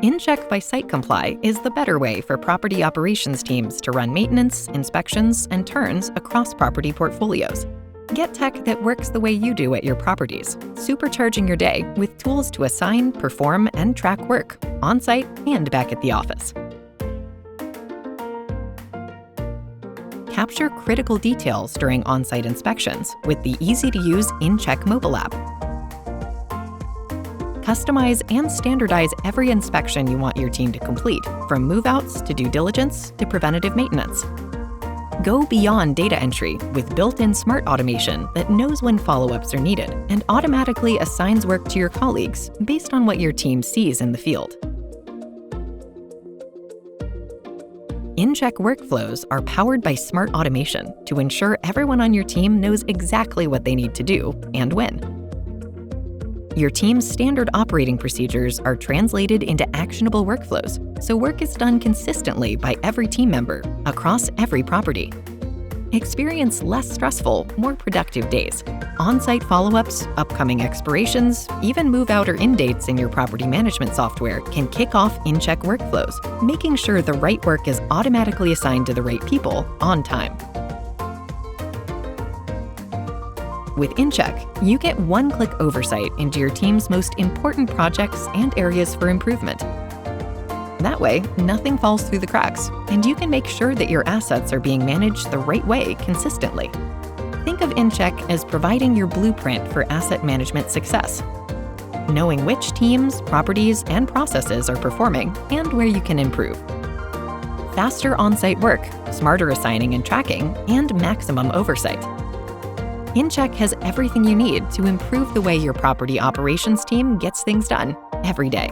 InCheck by SiteCompli is the better way for property operations teams to run maintenance, inspections, and turns across property portfolios. Get tech that works the way you do at your properties, supercharging your day with tools to assign, perform, and track work, on-site and back at the office. Capture critical details during on-site inspections with the easy-to-use InCheck mobile app. Customize and standardize every inspection you want your team to complete, from move-outs to due diligence to preventative maintenance. Go beyond data entry with built-in smart automation that knows when follow-ups are needed and automatically assigns work to your colleagues based on what your team sees in the field. InCheck workflows are powered by smart automation to ensure everyone on your team knows exactly what they need to do and when. Your team's standard operating procedures are translated into actionable workflows, so work is done consistently by every team member across every property. Experience less stressful, more productive days. On-site follow-ups, upcoming expirations, even move-out or in-dates in your property management software can kick off InCheck workflows, making sure the right work is automatically assigned to the right people on time. With InCheck, you get one-click oversight into your team's most important projects and areas for improvement. That way, nothing falls through the cracks, and you can make sure that your assets are being managed the right way consistently. Think of InCheck as providing your blueprint for asset management success, knowing which teams, properties, and processes are performing and where you can improve. Faster on-site work, smarter assigning and tracking, and maximum oversight. InCheck has everything you need to improve the way your property operations team gets things done every day.